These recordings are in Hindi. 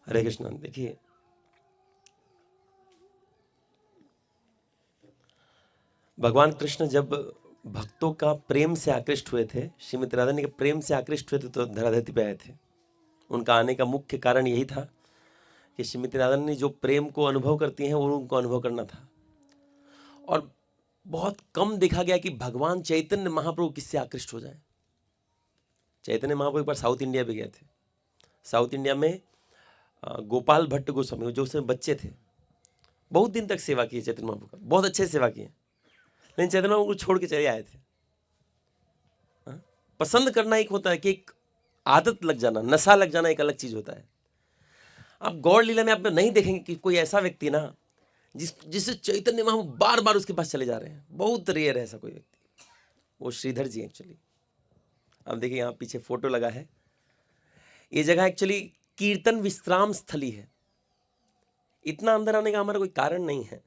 हरे कृष्णा। देखिए, भगवान कृष्ण जब भक्तों का प्रेम से आकृष्ट हुए थे, श्रीमती राधा रानी के प्रेम से आकृष्ट हुए थे, तो धराधरती पे आए थे। उनका आने का मुख्य कारण यही था कि श्रीमती राधा रानी जो प्रेम को अनुभव करती हैं वो उनको अनुभव करना था। और बहुत कम देखा गया कि भगवान चैतन्य महाप्रभु किससे आकृष्ट हो जाए। चैतन्य महाप्रभु एक बार साउथ इंडिया भी गए थे। साउथ इंडिया में गोपाल भट्ट गोस्वामी, जो उसमें बच्चे थे, बहुत दिन तक सेवा की चैतन्य महाप्रभु का, बहुत अच्छे से सेवा किए, लेकिन चैतन्य महाप्रभु को छोड़ के चले आए थे। पसंद करना एक होता है कि एक आदत लग जाना, नशा लग जाना एक अलग चीज होता है। आप गौड़ लीला में आप नहीं देखेंगे कि कोई ऐसा व्यक्ति ना जिससे चैतन्य महाप्रभु बार बार उसके पास चले जा रहे हैं, बहुत रेयर है ऐसा कोई व्यक्ति। वो श्रीधर जी एक्चुअली। आप देखिए यहाँ पीछे फोटो लगा है, ये जगह एक्चुअली कीर्तन विश्राम स्थली है। इतना अंदर आने का हमारा कोई कारण नहीं है,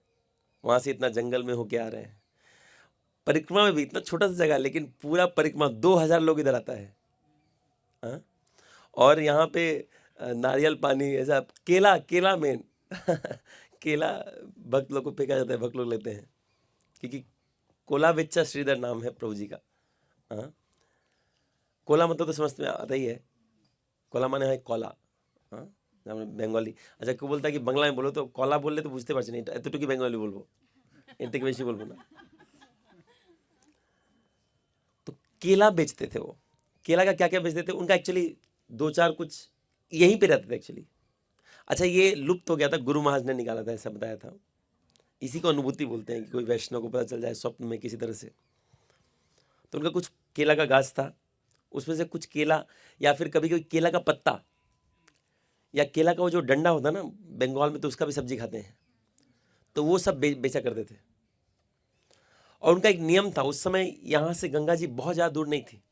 वहां से इतना जंगल में होके आ रहे हैं। परिक्रमा में भी इतना छोटा सा जगह, लेकिन पूरा परिक्रमा 2000 लोग इधर आता है। हाँ? और यहाँ पे नारियल पानी, ऐसा केला मेन केला भक्त लोग को फेंका जाता है, भक्त लोग लेते हैं, क्योंकि कोला बेच्चा श्रीधर नाम है प्रभु जी का। हाँ, कोला मतलब तो समझ में आता ही है, कोला माने है कोला। हाँ, बेंगली। अच्छा, क्यों बोलता है कि बंगला में बोलो तो कोला बोल ले तो बुझते पारছি नहीं, এতটুকু বেঙ্গলি বলবো, এর থেকে বেশি বলবো না। तो केला बेचते थे वो। केला का क्या क्या बेचते थे, उनका एक्चुअली 2-4 कुछ यहीं पे रहते थे एक्चुअली। अच्छा, ये लुप्त हो गया था, गुरु महाराज ने निकाला था, ऐसा बताया था। इसी को अनुभूति बोलते हैं कि कोई वैष्णव को पता चल जाए स्वप्न में किसी तरह से। तो उनका कुछ केला का गाछ था, उसमें से कुछ केला, या फिर कभी कभी केला का पत्ता, या केला का वो जो डंडा होता है ना, बंगाल में तो उसका भी सब्जी खाते हैं, तो वो सब बेचा करते थे। और उनका एक नियम था, उस समय यहाँ से गंगा जी बहुत ज़्यादा दूर नहीं थी,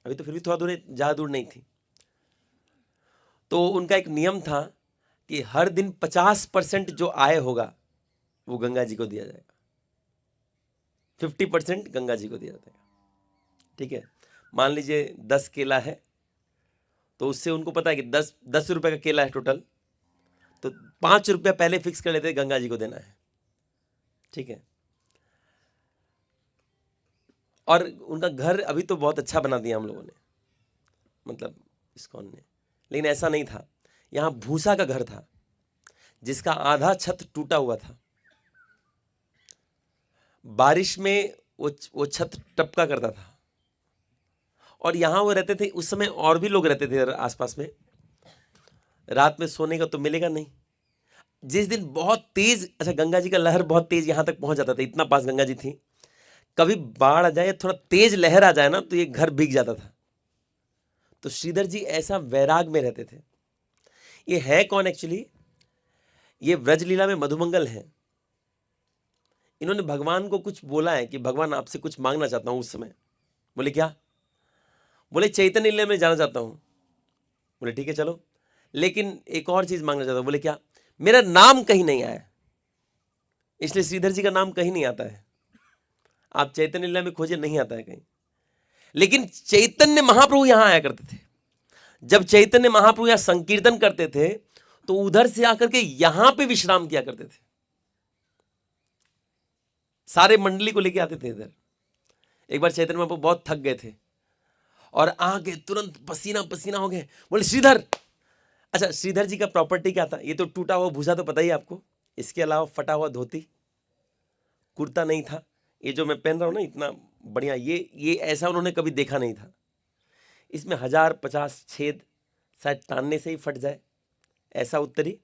अभी तो फिर भी थोड़ा दूर है, ज़्यादा दूर नहीं थी। तो उनका एक नियम था कि हर दिन 50% जो आय होगा वो गंगा जी को दिया जाएगा, 50% गंगा जी को दिया जाएगा। ठीक है, मान लीजिए 10 केला है, तो उससे उनको पता है कि 10 रुपए का केला है टोटल, तो 5 रुपया पहले फिक्स कर लेते हैं गंगा जी को देना है। ठीक है, और उनका घर अभी तो बहुत अच्छा बना दिया हम लोगों ने, मतलब इस्कॉन ने, लेकिन ऐसा नहीं था। यहाँ भूसा का घर था जिसका आधा छत टूटा हुआ था, बारिश में वो छत टपका करता था। और यहाँ वो रहते थे उस समय, और भी लोग रहते थे आसपास में। रात में सोने का तो मिलेगा नहीं। जिस दिन बहुत तेज, अच्छा गंगा जी का लहर बहुत तेज यहाँ तक पहुंच जाता था, इतना पास गंगा जी थी, कभी बाढ़ आ जाए, थोड़ा तेज लहर आ जाए ना, तो ये घर भीग जाता था। तो श्रीधर जी ऐसा वैराग में रहते थे। ये है कौन एक्चुअली, ये व्रजलीला में मधुमंगल हैं। इन्होंने भगवान को कुछ बोला है कि भगवान आपसे कुछ मांगना चाहता हूं। उस समय बोले क्या, बोले चैतन्य लीला में जाना चाहता हूं। बोले ठीक है चलो, लेकिन एक और चीज मांगना चाहता हूं। बोले क्या, मेरा नाम कहीं नहीं आया, इसलिए श्रीधर जी का नाम कहीं नहीं आता है। आप चैतन्य लीला में खोजे, नहीं आता है कहीं। लेकिन चैतन्य महाप्रभु यहां आया करते थे। जब चैतन्य महाप्रभु यहां संकीर्तन करते थे तो उधर से आकर के यहां पे विश्राम किया करते थे, सारे मंडली को लेके आते थे इधर। एक बार चैतन्य महाप्रभु बहुत थक गए थे और आके तुरंत पसीना पसीना हो गए, बोले श्रीधर। अच्छा, श्रीधर जी का प्रॉपर्टी क्या था, ये तो टूटा हुआ भूसा तो पता ही आपको, इसके अलावा फटा हुआ धोती, कुर्ता नहीं था। ये जो मैं पहन रहा हूं ना इतना बढ़िया, ये ऐसा उन्होंने कभी देखा नहीं था। इसमें 1050 छेद, शायद तानने से ही फट जाए, ऐसा उत्तरी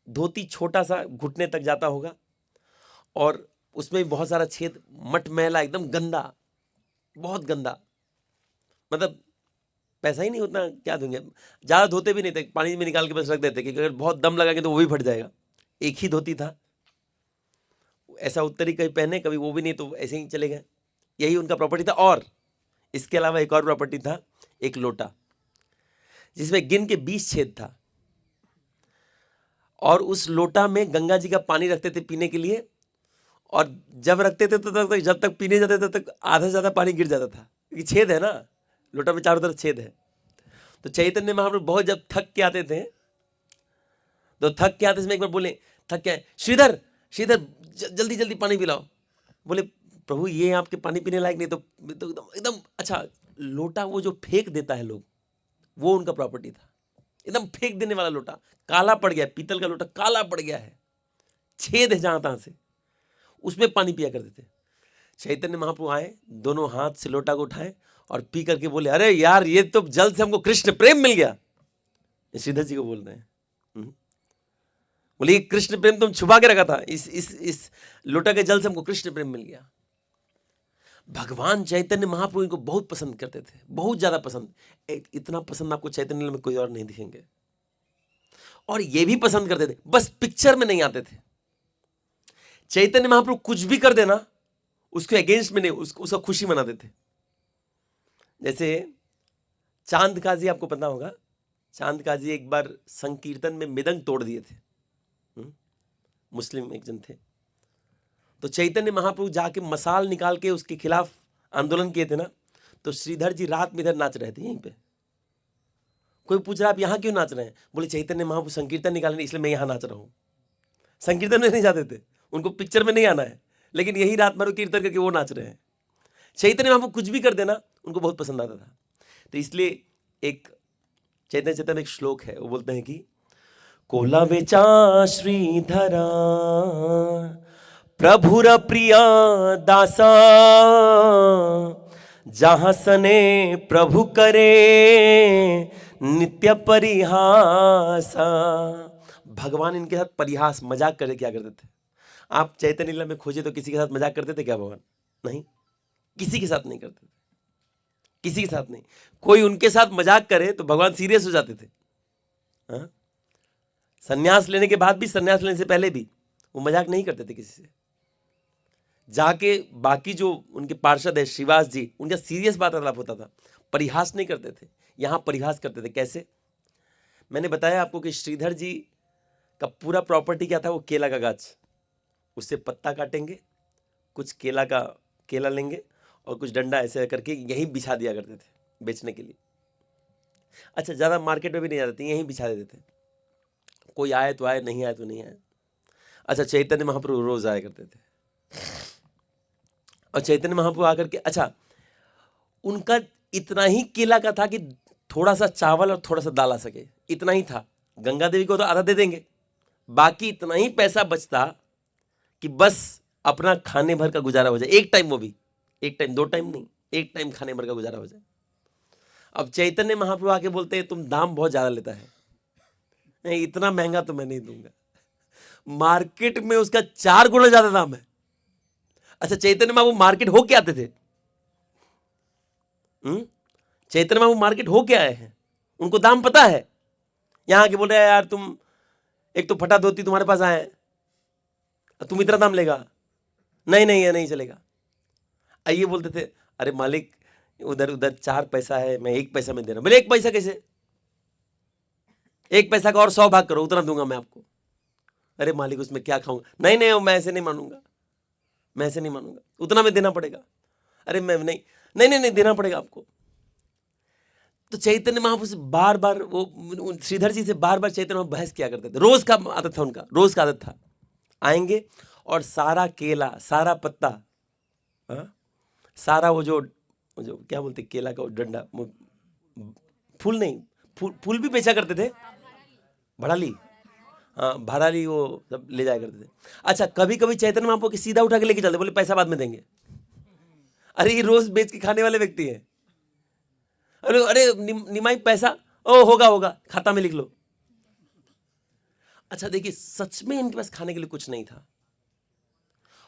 धोती, छोटा सा घुटने तक जाता होगा, और उसमें भी बहुत सारा छेद, मटमैला, एकदम गंदा, बहुत गंदा। मतलब पैसा ही नहीं उतना, क्या दूंगे, ज़्यादा धोते भी नहीं थे, पानी में निकाल के बस रख देते, क्योंकि अगर बहुत दम लगाएंगे तो वो भी फट जाएगा। एक ही धोती था, ऐसा उत्तरी कहीं पहने, कभी वो भी नहीं, तो ऐसे ही चले गए। यही उनका प्रॉपर्टी था। और इसके अलावा एक और प्रॉपर्टी था, एक लोटा जिसमें गिन के 20 छेद था, और उस लोटा में गंगा जी का पानी रखते थे पीने के लिए। और जब रखते थे तो तक, जब तक पीने जाते तब तक आधा से ज़्यादा पानी गिर जाता था, क्योंकि छेद है ना, लोटा में चारों तरफ छेद है। तो चैतन्य महाप्रभु बहुत जब थक के आते थे तो थक के आते समय एक बार बोले, थक के आए, श्रीधर श्रीधर जल्दी जल्दी पानी पिलाओ। बोले प्रभु ये आपके पानी पीने लायक नहीं, तो एकदम एकदम अच्छा लोटा वो जो फेंक देता है लोग, वो उनका प्रॉपर्टी था। एकदम फेंक देने वाला लोटा, काला पड़ गया, पीतल का लोटा काला पड़ गया है, छेद है जहां तहां से, उसमें पानी पिया करते थे। चैतन्य महाप्रभु आए, दोनों हाथ से लोटा को उठाए और पी करके बोले, अरे यार ये तो जल से हमको कृष्ण प्रेम मिल गया। श्रीधर जी को बोल रहे हैं, बोले ये कृष्ण प्रेम तुम छुपा के रखा था, इस लोटा के जल से हमको कृष्ण प्रेम मिल गया। भगवान चैतन्य महाप्रभु इनको बहुत पसंद करते थे, बहुत ज्यादा पसंद। इतना पसंद आपको चैतन्य में कोई और नहीं दिखेंगे। और ये भी पसंद करते थे, बस पिक्चर में नहीं आते थे। चैतन्य महाप्रभु कुछ भी कर देना उसके अगेंस्ट में नहीं, उसका खुशी मनाते थे। जैसे चांद काजी, आपको पता होगा, चांद काजी एक बार संकीर्तन में मृदंग तोड़ दिए थे। मुस्लिम एक जन थे, तो चैतन्य महाप्रभु जाके मसाल निकाल के उसके खिलाफ आंदोलन किए थे ना। तो श्रीधर जी रात में इधर नाच रहे थे यहीं पे। कोई पूछ रहा आप यहाँ क्यों नाच रहे हैं? बोले चैतन्य महाप्रभु संकीर्तन निकालने इसलिए मैं यहाँ नाच रहा हूँ। संकीर्तन में नहीं जाते थे, उनको पिक्चर में नहीं आना है, लेकिन यही रात भर कीर्तन करके वो नाच रहे हैं। चैतन्य महाप्रभु कुछ भी कर देना उनको बहुत पसंद आता था। तो इसलिए एक चैतन्य चैतन्य में एक श्लोक है, वो बोलते हैं कि कोला वेचा श्रीधरा प्रभुर प्रिय दासा, जहां सने प्रभु करे नित्य परिहासा। भगवान इनके साथ परिहास मजाक करे क्या करते थे? आप चैतन्य लीला में खोजे तो किसी के साथ मजाक करते थे क्या भगवान? नहीं, किसी के साथ नहीं करते थे, किसी के साथ नहीं। कोई उनके साथ मजाक करे तो भगवान सीरियस हो जाते थे। संन्यास लेने के बाद भी, संन्यास लेने से पहले भी वो मजाक नहीं करते थे किसी से। जाके बाकी जो उनके पार्षद है श्रीवास जी, उनका सीरियस वार्तालाप होता था, परिहास नहीं करते थे। यहां परिहास करते थे। कैसे? मैंने बताया आपको कि श्रीधर जी का पूरा प्रॉपर्टी क्या था? वो केला का गाछ, उससे पत्ता काटेंगे, कुछ केला लेंगे और कुछ डंडा ऐसे करके यहीं बिछा दिया करते थे बेचने के लिए। अच्छा, ज़्यादा मार्केट में भी नहीं जाते थे, यहीं बिछा देते थे। कोई आए तो आए, नहीं आए तो नहीं आए। अच्छा, चैतन्य महाप्रभु रोज आया करते थे, और चैतन्य महाप्रभु आकर के, अच्छा उनका इतना ही केला का था कि थोड़ा सा चावल और थोड़ा सा दाल आ सके, इतना ही था। गंगा देवी को तो आधा दे देंगे, बाकी इतना ही पैसा बचता कि बस अपना खाने भर का गुजारा हो जाए। एक टाइम, वो भी एक टाइम, 2 टाइम नहीं, एक टाइम खाने भर का गुजारा हो जाए। अब चैतन्य महाप्रभु आके बोलते हैं तुम दाम बहुत ज्यादा लेता है, नहीं इतना महंगा तो मैं नहीं दूंगा। मार्केट में उसका 4 गुना ज्यादा दाम है। अच्छा, चैतन्य महाप्रभु मार्केट हो के आते थे? चैतन्य महाप्रभु मार्केट हो के आए हैं, उनको दाम पता है। यहां के बोल रहे यार तुम एक तो फटा धोती तुम्हारे पास आए, तुम इतना दाम लेगा? नहीं नहीं, ये नहीं चलेगा। आइए बोलते थे अरे मालिक उधर 4 पैसा है, मैं 1 पैसा में दे रहा हूं। बोले 1 पैसा कैसे? 1 पैसा का और 100 भाग करो, उतना दूंगा मैं आपको। अरे मालिक उसमें क्या खाऊंगा? नहीं नहीं, मैं ऐसे नहीं मानूंगा, मैं ऐसे नहीं मानूंगा, उतना में देना पड़ेगा। अरे मैं नहीं नहीं नहीं नहीं, देना पड़ेगा आपको। तो चैतन्य महाप्रभु से बार बार, वो श्रीधर जी से बार बार चैतन्य महाप्रभु बहस किया करते थे। रोज का आदत था उनका, रोज का आदत था। आएंगे और सारा केला, सारा पत्ता, सारा वो जो क्या बोलते केला का डंडा, फूल नहीं, फूल भी बेचा करते थे, भड़ाली, हाँ भड़ाली, वो सब ले जाया करते थे। अच्छा, कभी कभी चैतन्य महाप्रभु के सीधा उठा के लेके चलते, बोले पैसा बाद में देंगे। अरे ये रोज बेच के खाने वाले व्यक्ति है। अरे अरे निमाई पैसा, ओ होगा होगा, खाता में लिख लो। अच्छा देखिए, सच में इनके पास खाने के लिए कुछ नहीं था,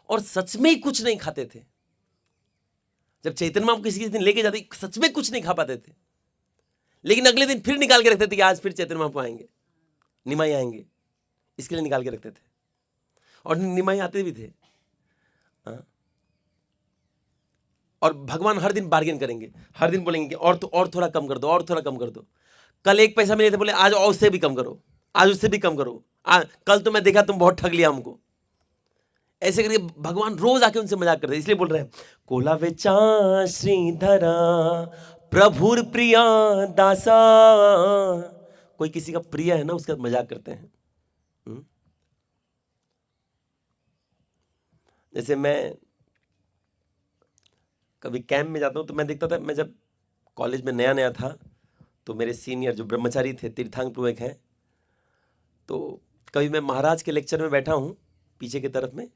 और सच में ही कुछ नहीं खाते थे। जब चैतन्य महाप्रभु किसी दिन लेके जाते, सच में कुछ नहीं खा पाते थे, लेकिन अगले दिन फिर निकाल के रखते थे कि आज फिर चैतन्य महाप्रभु आएंगे, निमाई आएंगे, इसके लिए निकाल के रखते थे। और निमाई आते भी थे। और भगवान हर दिन बार्गेन करेंगे, हर दिन बोलेंगे कि और थोड़ा कम कर दो, और थोड़ा कम कर दो। कल 1 पैसा मिले थे, बोले आज और उससे भी कम करो, आज उससे भी कम करो, कल तो मैं देखा तुम बहुत ठग लिया हमको। ऐसे करके भगवान रोज आके उनसे मजाक करते। इसलिए बोल रहे हैं कोला वेचा श्रीधरा प्रभुर प्रिया दासा। कोई किसी का प्रिय है ना, उसका मजाक करते हैं। जैसे मैं कभी कैंप में जाता हूँ तो मैं देखता था, मैं जब कॉलेज में नया नया था तो मेरे सीनियर जो ब्रह्मचारी थे, तीर्थांग प्रभु एक हैं, तो कभी मैं महाराज के लेक्चर में बैठा हूँ पीछे की तरफ में,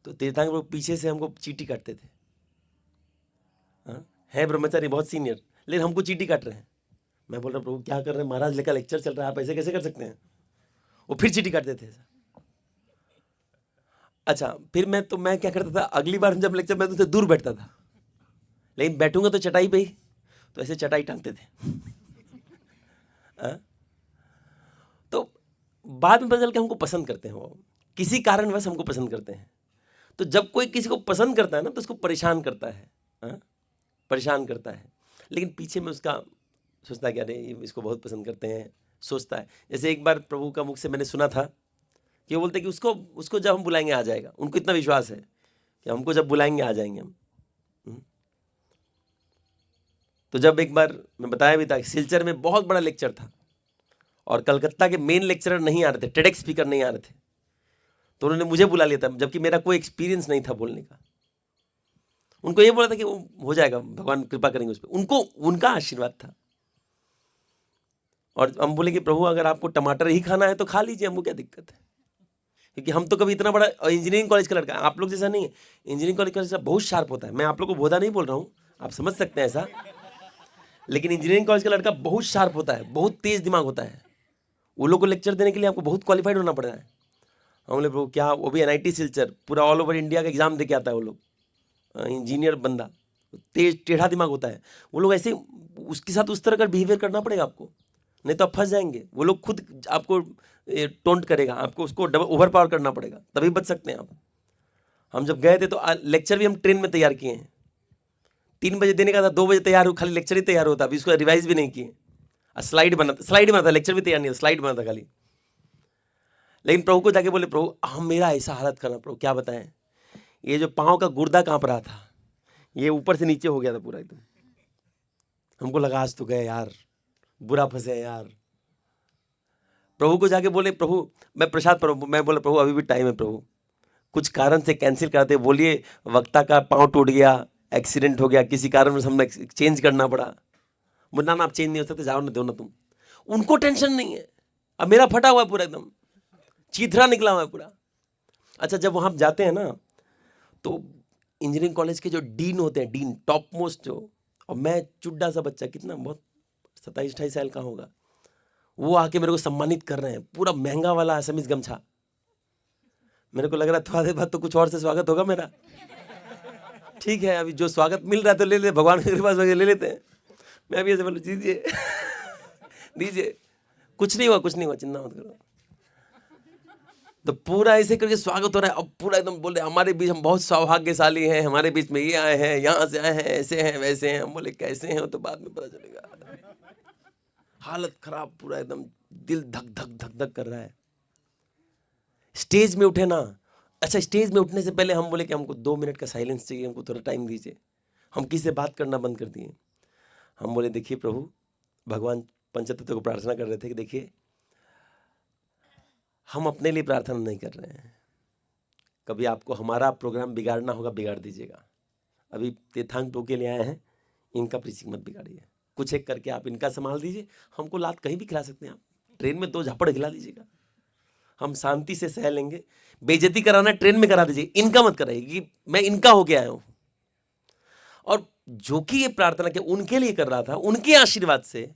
तो तीर्थांग प्रभु पीछे से हमको चीटी काटते थे। हाँ, है ब्रह्मचारी बहुत सीनियर, लेकिन हमको चीटी काट रहे हैं। मैं बोल रहा प्रभु क्या कर रहे हैं, महाराज लेकर लेक्चर चल रहा है, आप ऐसे कैसे कर सकते हैं? वो फिर चीटी काटते थे। अच्छा, फिर मैं क्या करता था, अगली बार जब लेक्चर में तो दूर बैठता था, लेकिन बैठूंगा तो चटाई पे ही, तो ऐसे चटाई टांगते थे। तो बाद में बदल के हमको पसंद करते हैं, वो किसी कारणवश हमको पसंद करते हैं। तो जब कोई किसी को पसंद करता है ना तो उसको परेशान करता है, परेशान करता है, लेकिन पीछे में उसका सोचता है कि अरे इसको बहुत पसंद करते हैं, सोचता है। जैसे एक बार प्रभु का मुख से मैंने सुना था कि वो बोलते कि उसको जब हम बुलाएंगे आ जाएगा। उनको इतना विश्वास है कि हमको जब बुलाएंगे आ जाएंगे हम। तो जब एक बार मैं बताया भी था, सिलचर में बहुत बड़ा लेक्चर था और कलकत्ता के मेन लेक्चरर नहीं आ रहे थे, टेडेक्स स्पीकर नहीं आ रहे थे, तो उन्होंने मुझे बुला लिया था, जबकि मेरा कोई एक्सपीरियंस नहीं था बोलने का। उनको ये बोला था कि वो हो जाएगा, भगवान कृपा करेंगे उस पर, उनको उनका आशीर्वाद था। और हम बोले कि प्रभु अगर आपको टमाटर ही खाना है तो खा लीजिए, हमको क्या दिक्कत है, क्योंकि हम तो कभी इतना बड़ा इंजीनियरिंग कॉलेज का लड़का, आप लोग जैसा नहीं है। इंजीनियरिंग कॉलेज का लड़का बहुत शार्प होता है, मैं आप लोग को भोदा नहीं बोल रहा हूँ, आप समझ सकते हैं ऐसा, लेकिन इंजीनियरिंग कॉलेज का लड़का बहुत शार्प होता है, बहुत तेज दिमाग होता है। वो लोग को लेक्चर देने के लिए आपको बहुत क्वालिफाइड होना पड़ता है। हम लोग प्रभु क्या, वो भी NIT सिलचर, पूरा ऑल ओवर इंडिया का एग्जाम दे के आता है वो लोग, इंजीनियर बंदा, तेज टेढ़ा दिमाग होता है। वो लोग ऐसे, उसके साथ उस तरह का बिहेवियर करना पड़ेगा आपको, नहीं तो आप फंस जाएंगे। वो लोग खुद आपको टोंट करेगा, आपको उसको डबल ओवर पावर करना पड़ेगा, तभी बच सकते हैं आप। हम जब गए थे तो लेक्चर भी हम ट्रेन में तैयार किए हैं, 3 बजे देने का था, 2 बजे तैयार हो, खाली लेक्चर ही तैयार होता, अभी इसको रिवाइज भी नहीं किए। स्लाइड बना था, लेक्चर भी तैयार नहीं था, स्लाइड बना था खाली। लेकिन प्रभु को जाके बोले, प्रभु हम मेरा ऐसा हालत करना, प्रभु क्या बताएं, ये जो पाँव का गुर्दा कांप रहा था, ये ऊपर से नीचे हो गया था पूरा एकदम। हमको लगा आज तो गए यार, बुरा फंसे यार। प्रभु को जाके बोले, प्रभु मैं प्रसाद, प्रभु मैं बोला प्रभु अभी भी टाइम है प्रभु, कुछ कारण से कैंसिल कराते, बोलिए वक्ता का पाँव टूट गया, एक्सीडेंट हो गया, किसी कारण से हमने चेंज करना पड़ा। मुन्ना ना आप चेंज नहीं हो सकते, जाओ ना, दो ना तुम। उनको टेंशन नहीं है, अब मेरा फटा हुआ है पूरा एकदम, चीथरा निकला हुआ है पूरा। अच्छा, जब वहाँ जाते हैं ना तो इंजीनियरिंग कॉलेज के जो डीन होते हैं, डीन टॉप मोस्ट जो, और मैं चुड्डा सा बच्चा, कितना बहुत 27-28 साल का होगा, वो आके मेरे को सम्मानित कर रहे हैं, पूरा महंगा वाला असमीज गमछा। मेरे को लग रहा है थोड़ा देर बाद तो कुछ और से स्वागत होगा मेरा। ठीक है, अभी जो स्वागत मिल रहा है तो ले ले, भगवान के पास ले लेते हैं। मैं अभी ऐसे बोलूँ दीजिए दीजिए, कुछ नहीं हुआ, कुछ नहीं हुआ, चिंता मत करो। तो पूरा ऐसे करके स्वागत हो रहा है, अब पूरा एकदम बोल रहे हमारे बीच हम बहुत सौभाग्यशाली हैं, हमारे बीच में ये आए हैं, यहाँ से आए हैं, ऐसे हैं वैसे हैं। हम बोले कैसे हैं तो बाद में पता चलेगा। हालत खराब, पूरा एकदम दिल धक धक धक धक कर रहा है। स्टेज में उठे ना, अच्छा स्टेज में उठने से पहले हम बोले कि हमको 2 मिनट का साइलेंस चाहिए, हमको थोड़ा टाइम दीजिए। हम किसी से बात करना बंद कर दिए। हम बोले देखिए प्रभु, भगवान पंचतत्व को प्रार्थना कर रहे थे कि देखिए हम अपने लिए प्रार्थना नहीं कर रहे हैं, कभी आपको हमारा प्रोग्राम बिगाड़ना होगा बिगाड़ दीजिएगा। अभी तीर्थांग प्रभु के लिए आए हैं, इनका प्रीचिंग मत बिगाड़िए, कुछ एक करके आप इनका संभाल दीजिए। हमको लात कहीं भी खिला सकते हैं आप, ट्रेन में 2 झापड़ खिला दीजिएगा, हम शांति से सह लेंगे। बेइज्जती कराना ट्रेन में करा दीजिए, इनका मत कराइए कि मैं इनका होके आया हूं। और जो कि ये प्रार्थना के उनके लिए कर रहा था, उनके आशीर्वाद से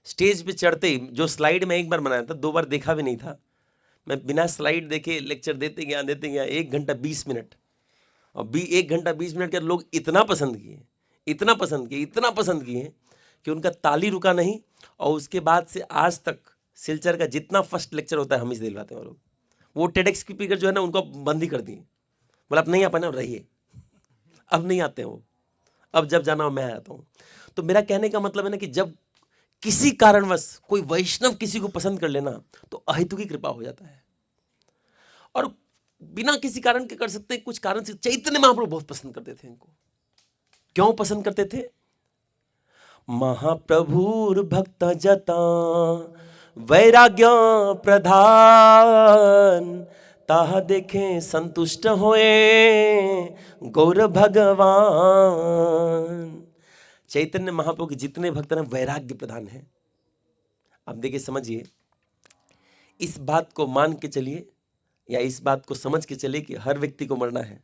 स्टेज पे चढ़ते ही, जो स्लाइड में एक बार बनाया था, 2 बार देखा भी नहीं था, मैं बिना स्लाइड देखे लेक्चर देते गया 1 घंटा 20 मिनट। और 1 घंटा 20 मिनट के लोग इतना पसंद किए, इतना पसंद किए, इतना पसंद किए कि उनका ताली रुका नहीं। और उसके बाद से आज तक सिलचर का जितना फर्स्ट लेक्चर होता है हम ही से दिलवाते हैं वो लोग। वो टेडेक्स स्पीकर जो है ना, उनको बंद ही कर दिए, बोला अब नहीं आ पाना, रहिए, अब नहीं आते हैं वो, अब जब जाना हो मैं आता हूँ। तो मेरा कहने का मतलब है ना कि जब किसी कारणवश कोई वैष्णव किसी को पसंद कर लेना तो अहेतु की कृपा हो जाता है। और बिना किसी कारण के कर सकते हैं, कुछ कारण से चैतन्य महाप्रभु बहुत पसंद करते थे इनको। क्यों पसंद करते थे? महाप्रभुर भक्त जता वैराग्य प्रधान, ताहा देखे संतुष्ट होए गौर भगवान। चैतन्य महाप्रभु के जितने भक्त हैं वैराग्य प्रधान हैं। आप देखिए, समझिए, इस बात को मान के चलिए या इस बात को समझ के चलिए कि हर व्यक्ति को मरना है।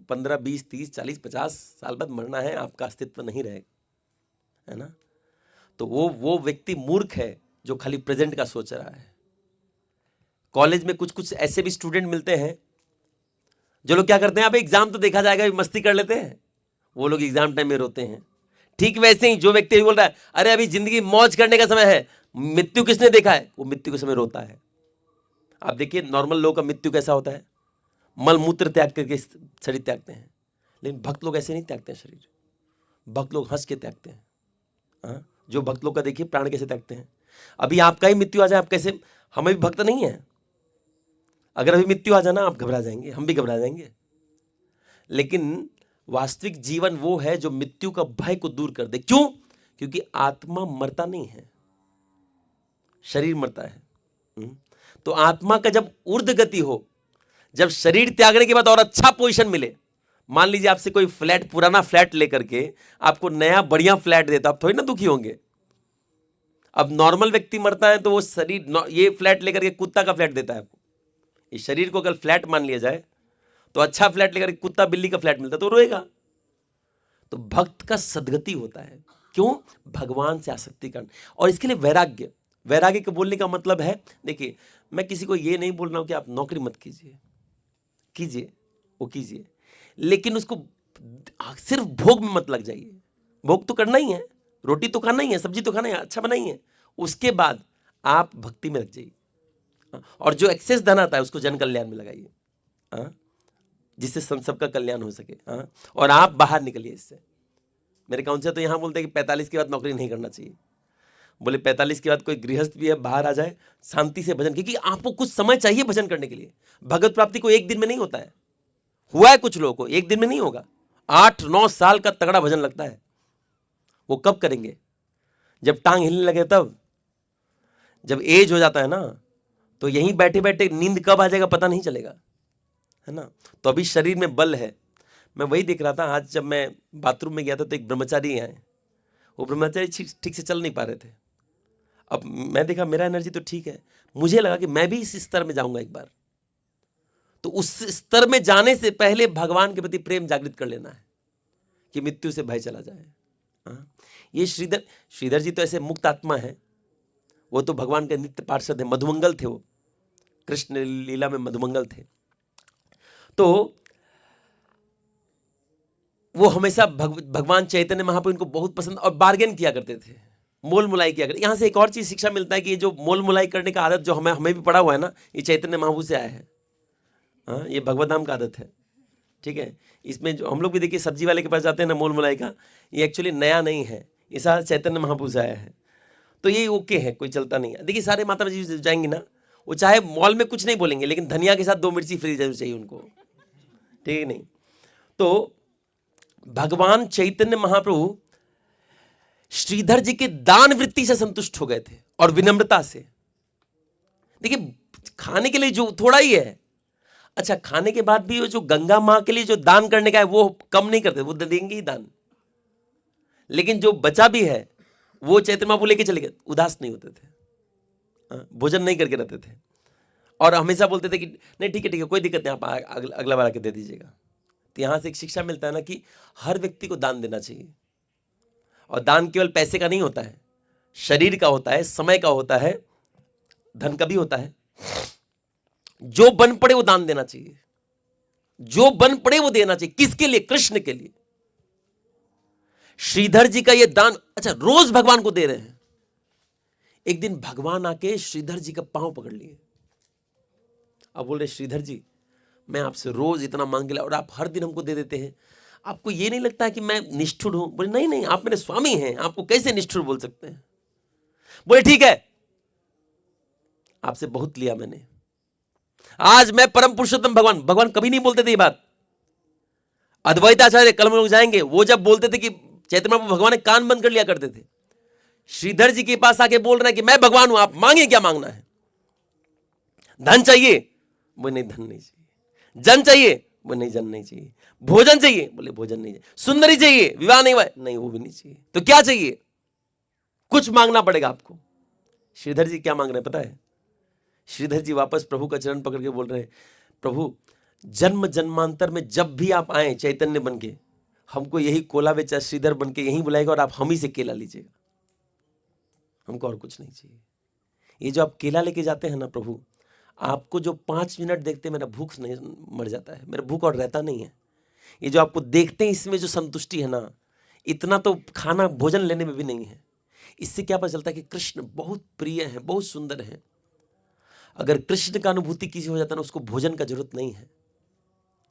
15, 20, 30, 40, 50 साल बाद मरना है, आपका अस्तित्व नहीं रहेगा, है ना। तो वो व्यक्ति मूर्ख है जो खाली प्रेजेंट का सोच रहा है। कॉलेज में कुछ कुछ ऐसे भी स्टूडेंट मिलते हैं जो लोग क्या करते हैं, अब एग्जाम तो देखा जाएगा, मस्ती कर लेते हैं, वो लोग एग्जाम टाइम में रोते हैं। ठीक वैसे ही जो व्यक्ति बोल रहा है अरे अभी जिंदगी मौज करने का समय है, मृत्यु किसने देखा है, वो मृत्यु के समय रोता है। आप देखिए नॉर्मल लोगों का मृत्यु कैसा होता है, मल मूत्र त्याग करके शरीर त्यागते हैं, लेकिन भक्त लोग ऐसे नहीं त्यागते हैं शरीर। भक्त लोग हंस के त्यागते हैं। हाँ, जो भक्त लोग का देखिए प्राण कैसे त्यागते हैं। अभी आपका ही मृत्यु आ जाए, आप कैसे, हमें भी भक्त नहीं है, अगर अभी मृत्यु आ जाना आप घबरा जाएंगे, हम भी घबरा जाएंगे। लेकिन वास्तविक जीवन वो है जो मृत्यु का भय को दूर कर दे। क्यों? क्योंकि आत्मा मरता नहीं है, शरीर मरता है। तो आत्मा का जब ऊर्ध्व गति हो, जब शरीर त्यागने के बाद और अच्छा पोजीशन मिले, मान लीजिए आपसे कोई फ्लैट, पुराना फ्लैट लेकर के आपको नया बढ़िया फ्लैट देता, आप थोड़ी ना दुखी होंगे। अब नॉर्मल व्यक्ति मरता है तो वो शरीर, ये फ्लैट लेकर के कुत्ता का फ्लैट देता है आपको। इस शरीर को अगर फ्लैट मान लिया जाए तो अच्छा फ्लैट लेकर कुत्ता बिल्ली का फ्लैट मिलता तो रोएगा। तो भक्त का सद्गति होता है। क्यों? भगवान से आसक्ति कारण। और इसके लिए वैराग्य, वैराग्य के बोलने का मतलब है, देखिए मैं किसी को ये नहीं बोल रहा हूं कि आप नौकरी मत कीजिए, कीजिए वो कीजिए, लेकिन उसको सिर्फ भोग में मत लग जाइए। भोग तो करना ही है, रोटी तो खाना ही है, सब्जी तो खाना है, अच्छा बनाई है, उसके बाद आप भक्ति में लग जाइए। और जो एक्सेस धन आता है उसको जन कल्याण में लगाइए, जिससे सबका कल्याण हो सके। और आप बाहर निकलिए इससे। मेरे काउंसलर तो यहाँ बोलते हैं कि 45 के बाद नौकरी नहीं करना चाहिए। बोले 45 के बाद कोई गृहस्थ भी है बाहर आ जाए, शांति से भजन, क्योंकि आपको कुछ समय चाहिए भजन करने के लिए। भगवत प्राप्ति को एक दिन में नहीं होता है, हुआ है कुछ लोगों को, एक दिन में नहीं होगा। 8-9 साल का तगड़ा भजन लगता है। वो कब करेंगे? जब टांग हिलने लगे, तब जब एज हो जाता है ना, तो यहीं बैठे बैठे नींद कब आ जाएगा पता नहीं चलेगा, है ना। तो अभी शरीर में बल है। मैं वही देख रहा था आज, जब मैं बाथरूम में गया था तो एक ब्रह्मचारी आए, वो ब्रह्मचारी ठीक से चल नहीं पा रहे थे। अब मैं देखा मेरा एनर्जी तो ठीक है, मुझे लगा कि मैं भी इस स्तर में जाऊंगा एक बार। तो उस स्तर में जाने से पहले भगवान के प्रति प्रेम जागृत कर लेना है कि मृत्यु से भय चला जाए। ये श्रीधर जी तो ऐसे मुक्त आत्मा है, वो तो भगवान के नित्य पार्षद है, मधुमंगल थे, वो कृष्ण लीला में मधुमंगल थे। तो वो हमेशा भगवान चैतन्य महाप्रभु इनको बहुत पसंद और बार्गेन किया करते थे, मोल मुलाई किया करते। यहाँ से एक और चीज शिक्षा मिलता है कि ये जो मोल मुलाई करने का आदत जो हमें भी पड़ा हुआ है ना, ये चैतन्य महाप्रभु से आया है। ये भगवत धाम का आदत है, ठीक है। इसमें जो हम लोग भी देखिए सब्जी वाले के पास जाते हैं ना मोल मुलाई का, ये एक्चुअली नया नहीं है, ये सारा चैतन्य महाप्रभु से आया है। तो ये ओके है, कोई चलता नहीं है। देखिए सारे माता जी जाएंगे ना, वो चाहे मॉल में कुछ नहीं बोलेंगे, लेकिन धनिया के साथ 2 मिर्ची फ्री जरूर चाहिए उनको, ठीक है नहीं। तो भगवान चैतन्य महाप्रभु श्रीधर जी के दान वृत्ति से संतुष्ट हो गए थे और विनम्रता से। देखिए खाने के लिए जो थोड़ा ही है, अच्छा खाने के बाद भी वो जो गंगा मां के लिए जो दान करने का है वो कम नहीं करते, वो देंगे ही दान। लेकिन जो बचा भी है वो चैतन्य महाप्रभु लेके चले गए, उदास नहीं होते थे, भोजन नहीं करके रहते थे और हमेशा बोलते थे कि नहीं ठीक है कोई दिक्कत नहीं, आप अगला बार आके दे दीजिएगा। तो यहां से एक शिक्षा मिलता है ना कि हर व्यक्ति को दान देना चाहिए। और दान केवल पैसे का नहीं होता है, शरीर का होता है, समय का होता है, धन का भी होता है। जो बन पड़े वो दान देना चाहिए, जो बन पड़े वो देना चाहिए। किसके लिए? कृष्ण के लिए। श्रीधर जी का ये दान, अच्छा रोज भगवान को दे रहे हैं। एक दिन भगवान आके श्रीधर जी का पांव पकड़ लिए। अब बोल रहे श्रीधर जी मैं आपसे रोज इतना मांग लिया और आप हर दिन हमको दे देते हैं, आपको ये नहीं लगता है कि मैं निष्ठुर हूं? बोले नहीं नहीं, आप मेरे स्वामी हैं, आपको कैसे निष्ठुर बोल सकते हैं। बोले ठीक है, आपसे बहुत लिया मैंने, आज मैं परम पुरुषोत्तम भगवान। भगवान कभी नहीं बोलते थे ये बात। अद्वैताचार्य कल हम लोग जाएंगे, वो जब बोलते थे कि चैतन्य महाप्रभु भगवान ने कान बंद कर लिया करते थे, श्रीधर जी के पास आके बोल रहे हैं कि मैं भगवान हूं, आप मांगे, क्या मांगना है? धन चाहिए? वो नहीं, धन नहीं चाहिए। जन चाहिए? वो नहीं, जन नहीं चाहिए। भोजन चाहिए? बोले भोजन नहीं चाहिए। सुंदरी चाहिए? विवाह नहीं हुआ? नहीं, वो भी नहीं चाहिए। तो क्या चाहिए? कुछ मांगना पड़ेगा आपको। श्रीधर जी क्या मांग रहे हैं पता है? श्रीधर जी वापस प्रभु का चरण पकड़ के बोल रहे हैं, प्रभु जन्म जन्मांतर में जब भी आप आए चैतन्य बन के, हमको यही कोला बेचा श्रीधर बन के यहीं बुलाएगा और आप हम ही से केला लीजिएगा, हमको और कुछ नहीं चाहिए। ये जो आप केला लेके जाते हैं ना प्रभु, आपको जो 5 मिनट देखते मेरा भूख नहीं मर जाता है, मेरा भूख और रहता नहीं है। ये जो आपको देखते हैं इसमें जो संतुष्टि है ना, इतना तो खाना भोजन लेने में भी नहीं है। इससे क्या पता चलता है कि कृष्ण बहुत प्रिय है, बहुत सुंदर है। अगर कृष्ण का अनुभूति किसी हो जाता है ना, उसको भोजन का जरूरत नहीं है।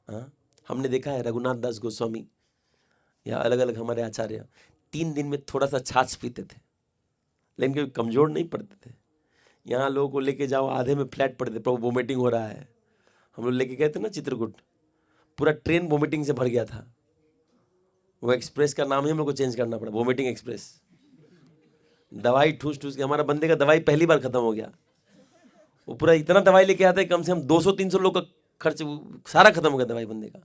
हाँ, हमने देखा है रघुनाथ दास गोस्वामी या अलग अलग हमारे आचार्य 3 दिन में थोड़ा सा छाछ पीते थे, लेकिन कभी कमजोर नहीं पड़ते थे। यहाँ लोगों को लेके जाओ, आधे में फ्लैट पड़े थे, प्रभु वोमिटिंग हो रहा है। हम लोग लेके गए थे ना चित्रकूट, पूरा ट्रेन वोमिटिंग से भर गया था। वो एक्सप्रेस का नाम ही हम लोग को चेंज करना पड़ा, वोमिटिंग एक्सप्रेस। दवाई ठूस ठूस के हमारा बंदे का दवाई पहली बार खत्म हो गया। वो पूरा इतना दवाई लेके आता है, कम से कम 200-300 लोग का खर्च सारा खत्म हो गया दवाई बंदे का,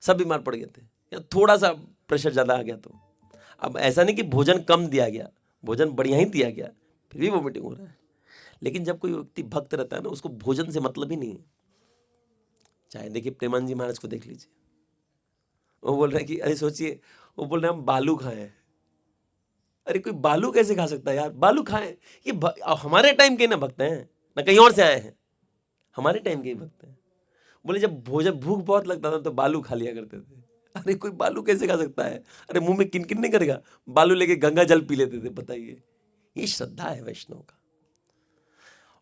सब बीमार पड़ गए थे। या थोड़ा सा प्रेशर ज़्यादा आ गया तो अब ऐसा नहीं कि भोजन कम दिया गया, भोजन बढ़िया ही दिया गया, फिर भी वोमिटिंग हो रहा है। लेकिन जब कोई व्यक्ति भक्त रहता है ना, उसको भोजन से मतलब ही नहीं है। चाहे देखिए प्रेमानंद जी महाराज को देख लीजिए, वो बोल रहे हैं कि अरे सोचिए, वो बोल रहे हैं हम बालू खाएं। अरे कोई बालू कैसे खा सकता है यार? बालू खाएं, ये हमारे टाइम के ना भक्त हैं, ना कहीं और से आए हैं, हमारे टाइम के ही भक्त हैं। बोले जब भोजन भूख बहुत लगता था तो बालू खा लिया करते थे। अरे कोई बालू कैसे खा सकता है? अरे मुंह में किनकिन नहीं करेगा? बालू लेके गंगा जल पी लेते थे। बताइए, ये श्रद्धा है वैष्णव का,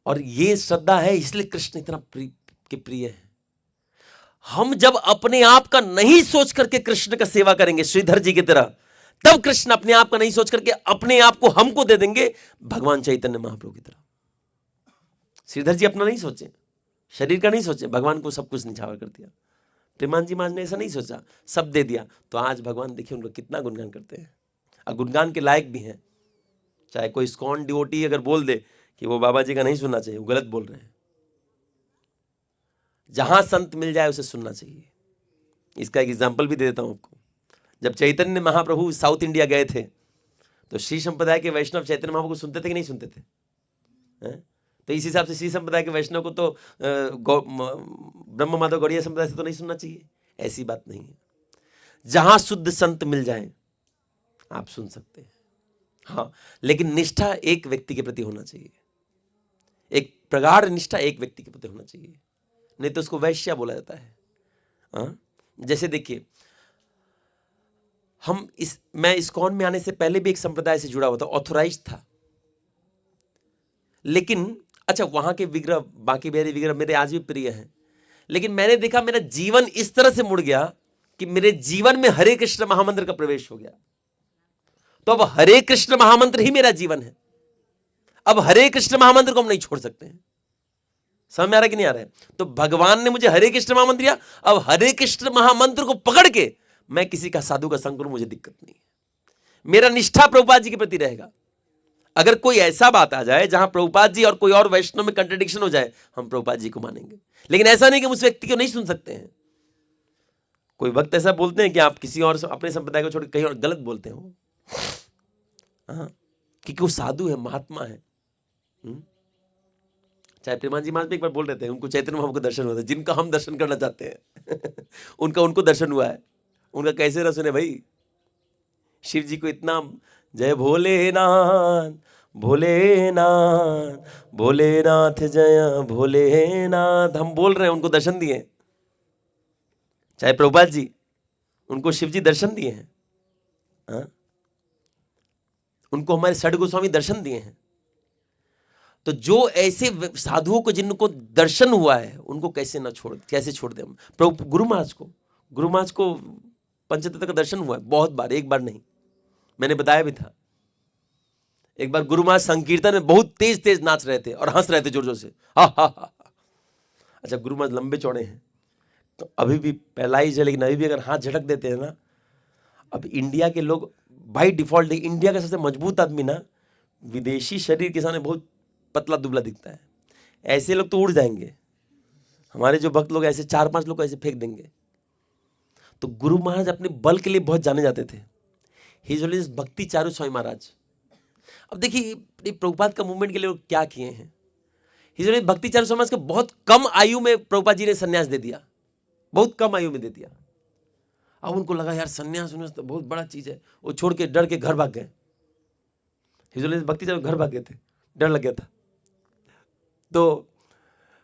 और ये श्रद्धा है इसलिए कृष्ण इतना प्रिय है। हम जब अपने आप का नहीं सोच करके कृष्ण का सेवा करेंगे श्रीधर जी की तरह, तब कृष्ण अपने आप का नहीं सोच करके अपने आप को हमको दे देंगे भगवान चैतन्य महाप्रभु की तरह। श्रीधर जी अपना नहीं सोचे, शरीर का नहीं सोचे, भगवान को सब कुछ निछावर कर दिया। प्रेमानंद जी महाराज ने ऐसा नहीं सोचा, सब दे दिया। तो आज भगवान देखिए उनको कितना गुणगान करते हैं, और गुणगान के लायक भी हैं। चाहे कोई इस्कॉन डिवोटी अगर बोल दे कि वो बाबा जी का नहीं सुनना चाहिए, वो गलत बोल रहे हैं। जहां संत मिल जाए उसे सुनना चाहिए। इसका एक एग्जाम्पल भी दे देता हूं आपको। जब चैतन्य महाप्रभु साउथ इंडिया गए थे, तो श्री संप्रदाय के वैष्णव चैतन्य महाप्रभु को सुनते थे कि नहीं सुनते थे? तो इस हिसाब से श्री संप्रदाय के वैष्णव को तो ब्रह्म माधव गौड़िया संप्रदाय से तो नहीं सुनना चाहिए? ऐसी बात नहीं है। जहां शुद्ध संत मिल जाए आप सुन सकते हैं, हाँ, लेकिन निष्ठा एक व्यक्ति के प्रति होना चाहिए, एक प्रगाढ़ निष्ठा एक व्यक्ति के प्रति होना चाहिए, नहीं तो उसको वैश्या बोला जाता है। हाँ, जैसे देखिए, मैं इस्कॉन में आने से पहले भी एक संप्रदाय से जुड़ा हुआ था, ऑथोराइज था, लेकिन अच्छा वहां के विग्रह, बाकी बिहारी विग्रह मेरे आज भी प्रिय हैं, लेकिन मैंने देखा मेरा जीवन इस तरह से मुड़ गया कि मेरे जीवन में हरे कृष्ण महामंत्र का प्रवेश हो गया। तो अब हरे कृष्ण महामंत्र ही मेरा जीवन है। अब हरे कृष्ण महामंत्र को हम नहीं छोड़ सकते हैं। समझ में आ रहा है कि नहीं आ रहा है? तो भगवान ने मुझे हरे कृष्ण महामंत्र दिया, अब हरे कृष्ण महामंत्र को पकड़ के मैं किसी का साधु का संग करूं, मुझे दिक्कत नहीं है। मेरा निष्ठा प्रभुपाद जी के प्रति रहेगा। अगर कोई ऐसा बात आ जाए जहां प्रभुपाद जी और कोई और वैष्णव में कंट्रडिक्शन हो जाए, हम प्रभुपाद जी को मानेंगे, लेकिन ऐसा नहीं कि उस व्यक्ति को नहीं सुन सकते हैं। कोई वक्त ऐसा बोलते हैं कि आप किसी और अपने संप्रदाय को छोड़ कहीं और गलत बोलते हो, हाँ, क्योंकि वो साधु है, महात्मा है। चाहे प्रेमानंद जी महाराज भी एक बार बोल रहे थे, उनको चैतन्य महाप्रभु को दर्शन हुआ था, जिनका हम दर्शन करना चाहते हैं उनको दर्शन हुआ है। उनका कैसे न सुने भाई? शिव जी को इतना जय भोलेनाथ भोलेनाथ भोलेनाथ जय भोलेनाथ हम बोल रहे हैं, उनको दर्शन दिए। चाहे प्रभुपाद जी, उनको शिव जी दर्शन दिए हैं, हाँ? उनको हमारे षड गोस्वामी दर्शन दिए हैं। तो जो ऐसे साधुओं को जिनको दर्शन हुआ है, उनको कैसे छोड़ दे हम? प्रभु गुरु महाराज को पंचतत्व का दर्शन हुआ है बहुत बार, एक बार नहीं, मैंने बताया भी था। एक बार गुरु महाराज संकीर्तन में बहुत तेज तेज नाच रहे थे और हंस रहे थे जोर जोर से, हा हा हा। अच्छा, गुरु महाराज लंबे चौड़े हैं, तो अभी भी पैलाइज है, लेकिन अभी भी अगर हाथ झटक देते हैं ना, अब इंडिया के लोग बाई डिफॉल्ट, इंडिया का सबसे मजबूत आदमी ना विदेशी शरीर के सामने बहुत पतला दुबला दिखता है। ऐसे लोग तो उड़ जाएंगे। हमारे जो भक्त लोग ऐसे 4-5 लोग ऐसे फेंक देंगे। तो गुरु महाराज अपने बल के लिए बहुत जाने जाते थे। हिज होलीनेस भक्ति चारू स्वामी महाराज। अब देखिए प्रभुपाद का मूवमेंट के लिए लोग क्या किए हैं। हिज होलीनेस भक्ति चारू स्वामी महाराज को बहुत कम आयु में प्रभुपाद जी ने सन्यास दे दिया, बहुत कम आयु में दे दिया। अब उनको लगा यार सन्यास तो बहुत बड़ा चीज है, वो छोड़ के डर के घर भाग गए। हिज होलीनेस भक्ति चारू घर भाग गए थे, डर लग गया था। तो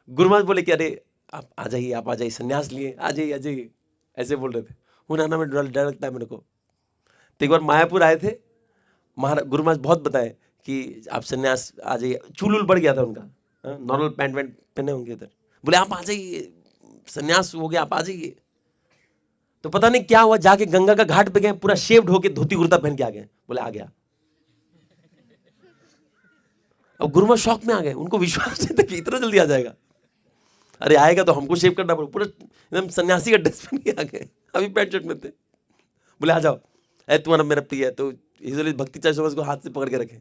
गुरु महाराज बोले कि अरे आप आ जाइए, आप आ जाइए, सन्यास लिए आ जाइए, आ जाइए, ऐसे बोल रहे थे। उन्हें में डर लगता है मेरे को। तो एक बार मायापुर आए थे, महाराज गुरु महाराज बहुत बताए कि आप सन्यास आ जाइए। चूल बढ़ गया था उनका, नॉर्मल पैंट वैंट पहने होंगे इधर। बोले आप आ जाइए, सन्यास हो गया, आप आ जाइए। तो पता नहीं क्या हुआ, जाके गंगा का घाट पे गए, पूरा शेव्ड होके धोती कुर्ता पहन के आ गए। बोले आ गया। अब गुरु महाराज शौक में आ गए, उनको विश्वास नहीं था कि इतना जल्दी आ जाएगा। अरे आएगा तो हमको शेव करना पड़ेगा, पूरा एकदम सन्यासी का ड्रेस पहन के आ गए, अभी पैंट शर्ट में थे। बोले आ जाओ, अरे तुम्हारा मेरा प्रिय है। तो हिज भक्ति चारू स्वामी को हाथ से पकड़ के रखे।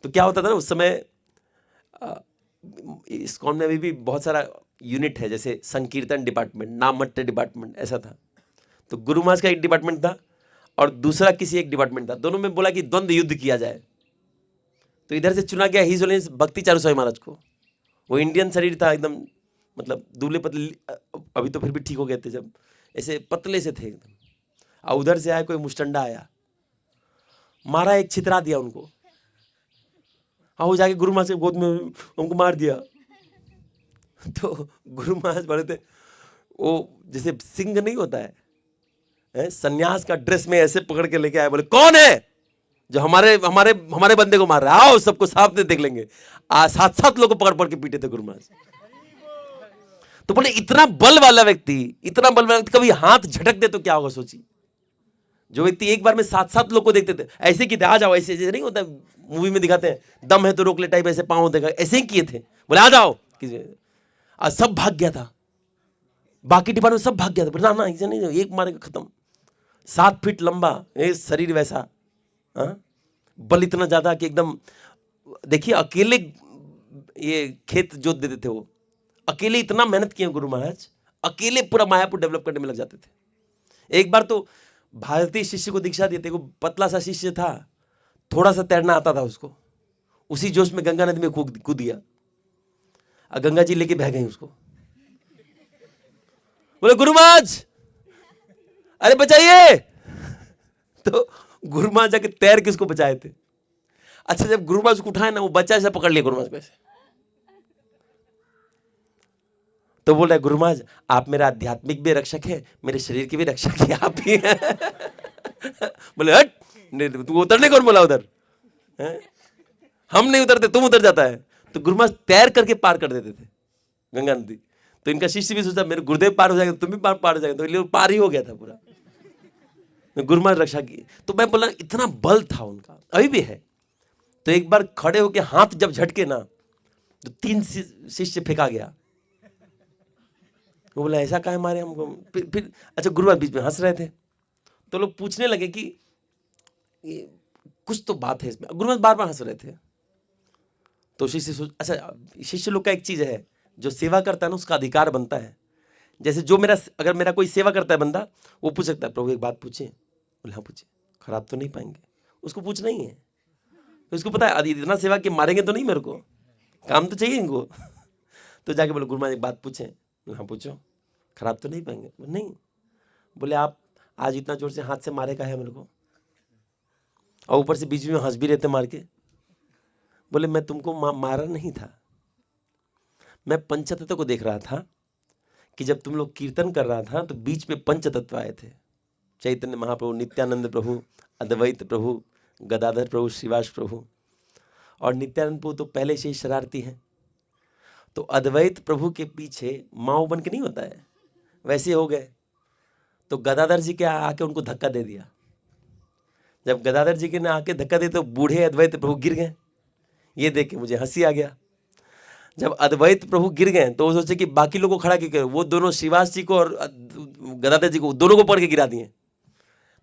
तो क्या होता था ना उस समय, इस्कॉन में अभी भी बहुत सारा यूनिट है, जैसे संकीर्तन डिपार्टमेंट, नाममट्ट डिपार्टमेंट, ऐसा था। तो गुरु महाराज का एक डिपार्टमेंट था और दूसरा किसी एक डिपार्टमेंट था। दोनों में बोला कि द्वंद्व युद्ध किया जाए। तो इधर से चुना गया हिज होलीनेस भक्ति चारू स्वामी महाराज को। वो इंडियन शरीर था एकदम, मतलब दुबले पतले, अभी तो फिर भी ठीक हो गए थे, जब ऐसे पतले से थे एकदम। और उधर से आया कोई मुस्टंडा आया, मारा, एक छितरा दिया उनको। हाँ, वो जाके गुरु महाराज के गोद में उनको मार दिया। तो गुरु महाराज बोले थे, वो जैसे सिंह नहीं होता है, सन्यास का ड्रेस में ऐसे पकड़ के लेके आए। बोले कौन है जो हमारे हमारे हमारे बंदे को मार रहा है, आओ सबको सामने देख लेंगे। 7-7 लोगों को पकड़ पकड़ के पीटे थे गुरु महाराज। तो बोले इतना बल वाला व्यक्ति, इतना बल वाला व्यक्ति कभी हाथ झटक दे तो क्या होगा, सोचिए। जो व्यक्ति एक बार में 7-7 लोग को देखते थे, ऐसे किए थे, आ जाओ, ऐसे नहीं होता मूवी में दिखाते हैं, दम है तो रोक ले टाइप, ऐसे पांव देखा, ऐसे ही किए थे। बोले आ जाओ, सब भाग गया था, बाकी डिपार्टमेंट सब भाग गया था। ना ना ऐसे नहीं, एक मारेगा खत्म। 7 फीट लंबा शरीर, वैसा बल इतना ज्यादा कि एकदम, देखिए अकेले ये खेत जोत देते थे वो, अकेले इतना मेहनत किए गुरु महाराज, अकेले पूरा मायापुर डेवलप करने में लग जाते थे। एक बार तो भारतीय शिष्य को दीक्षा देते, वो पतला सा शिष्य था, थोड़ा सा तैरना आता था उसको, उसी जोश में गंगा नदी में कूद दिया और गंगा जी लेके बह गई उसको। बोले गुरु महाराज अरे बचाइए। तो गुरु महाराज जाके तैर के उसको बचाए थे। अच्छा, जब गुरु महाराज को उठाए ना, वो बच्चा ऐसा पकड़ लिया गुरु महाराज को ऐसे। तो बोल रहे गुरु महाराज आप मेरा आध्यात्मिक भी रक्षक है, मेरे शरीर के भी रक्षक है, आप ही हैं। बोले हट, तू उतरने कौन बोला उधर, हम नहीं उतरते, तुम उतर जाता है। तो गुरु महाराज तैर करके पार कर देते थे गंगा नदी। तो इनका शिष्य भी सोचा मेरे गुरुदेव पार हो जाएगा, तुम भी पार हो जाएगा। तो पार ही हो गया था पूरा, गुरु महाराज रक्षा की। तो मैं बोला इतना बल था उनका, अभी भी है। तो एक बार खड़े होके हाथ जब झटके ना, तो 3 शिष्य फेंका गया। वो बोला ऐसा काहे मारे हमको। फिर अच्छा, गुरु महाराज बीच में हंस रहे थे, तो लोग पूछने लगे कि कुछ तो बात है इसमें। गुरु महाराज बार बार हंस रहे थे। तो शिष्य अच्छा, शिष्य लोग का एक चीज है, जो सेवा करता है ना उसका अधिकार बनता है। जैसे जो अगर मेरा कोई सेवा करता है बंदा, वो पूछ सकता है प्रभु एक बात पूछे। बोले हाँ पूछे, खराब तो नहीं पाएंगे, उसको पूछना ही है। तो उसको पता है इतना सेवा कि मारेंगे तो नहीं, मेरे को काम तो चाहिए इनको। तो जाके बोले गुरु महाराज एक बात पूछे। हाँ पूछो, खराब तो नहीं पाएंगे। नहीं। बोले आप आज इतना जोर से हाथ से मारे का है मेरे को, और ऊपर से बीच में हंस भी रहते मार के। बोले मैं तुमको मारा नहीं था, मैं पंचतत्व को देख रहा था कि जब तुम लोग कीर्तन कर रहा था तो बीच में पंचतत्व आए थे, चैतन्य महाप्रभु, नित्यानंद प्रभु, अद्वैत प्रभु, गदाधर प्रभु, श्रीवास प्रभु। और नित्यानंद प्रभु तो पहले से ही शरारती हैं, तो अद्वैत प्रभु के पीछे माओ बन के नहीं होता है, वैसे हो गए। तो गदाधर जी के आके उनको धक्का दे दिया। जब गदाधर जी के ने आके धक्का दे तो बूढ़े अद्वैत प्रभु गिर गए। ये देख के मुझे हंसी आ गया। जब अद्वैत प्रभु गिर गए तो वो सोचे कि बाकी लोगों को खड़ा क्यों, वो दोनों श्रीवास जी को और गदाधर जी को, दोनों को पकड़ के गिरा दिए।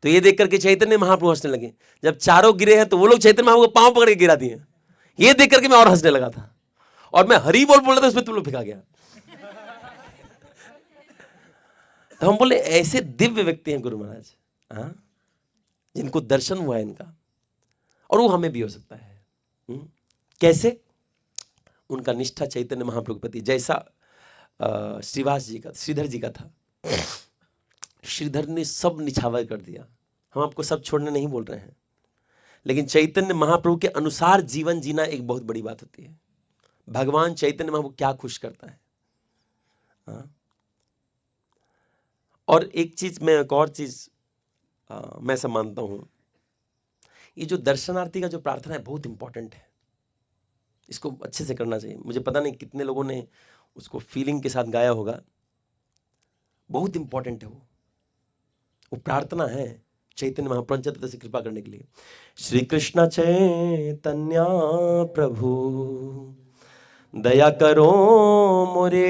तो ये देख करके चैतन्य महाप्रभु हंसने लगे। जब चारों गिरे हैं तो वो लोग चैतन्य महाप्रभु को पांव पकड़ के गिरा दिए। ये देख करके मैं और हंसने लगा था, और मैं हरी बोल रहा था, उसमें तुम लोग फेंका गया। तो हम बोले ऐसे दिव्य व्यक्ति हैं गुरु महाराज, हाँ, जिनको दर्शन हुआ है इनका, और वो हमें भी हो सकता है। कैसे? उनका निष्ठा चैतन्य महाप्रभु के प्रति जैसा श्रीवास जी का, श्रीधर जी का था। श्रीधर ने सब निछावर कर दिया। हम आपको सब छोड़ने नहीं बोल रहे हैं, लेकिन चैतन्य महाप्रभु के अनुसार जीवन जीना एक बहुत बड़ी बात होती है। भगवान चैतन्य महाप्रभु क्या खुश करता है। हाँ? और एक चीज मैं, एक और चीज मैं ऐसा मानता हूं, ये जो दर्शनार्थी का जो प्रार्थना है बहुत इंपॉर्टेंट है। इसको अच्छे से करना चाहिए। मुझे पता नहीं कितने लोगों ने उसको फीलिंग के साथ गाया होगा। बहुत इंपॉर्टेंट है वो प्रार्थना है चैतन्य महाप्रभु से कृपा करने के लिए। श्री कृष्ण चैतन्य प्रभु दया करो मोरे,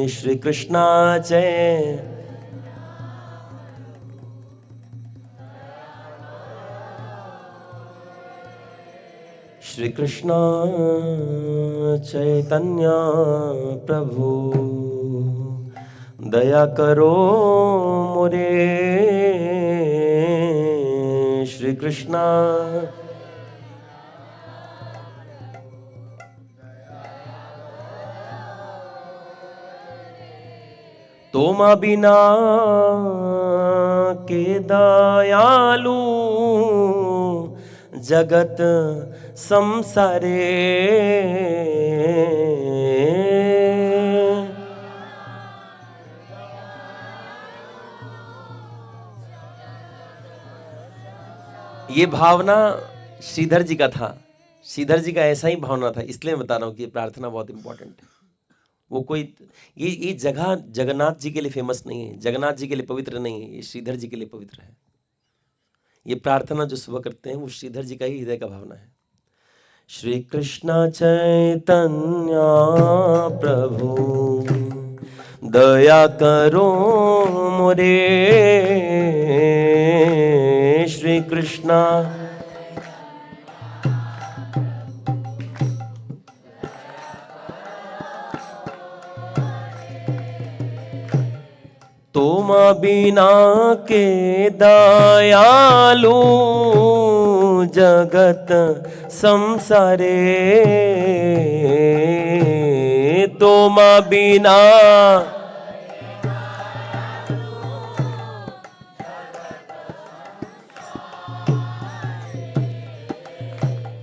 श्री कृष्ण श्री कृष्ण चैतन्य प्रभु दया करो मोरे, श्री कृष्ण तोमा बिना के दयालु जगत संसारे, ये भावना श्रीधर जी का था। श्रीधर जी का ऐसा ही भावना था, इसलिए मैं बता रहा हूं कि ये प्रार्थना बहुत इंपॉर्टेंट है। वो कोई ये जगह जगन्नाथ जी के लिए फेमस नहीं है, जगन्नाथ जी के लिए पवित्र नहीं है, ये श्रीधर जी के लिए पवित्र है। ये प्रार्थना जो सुबह करते हैं वो श्रीधर जी का ही हृदय का भावना है। श्री कृष्ण चैतन्य प्रभु दया करो मोरे, श्री कृष्ण तुम बिना के दयालु जगत संसारे, तुम बिना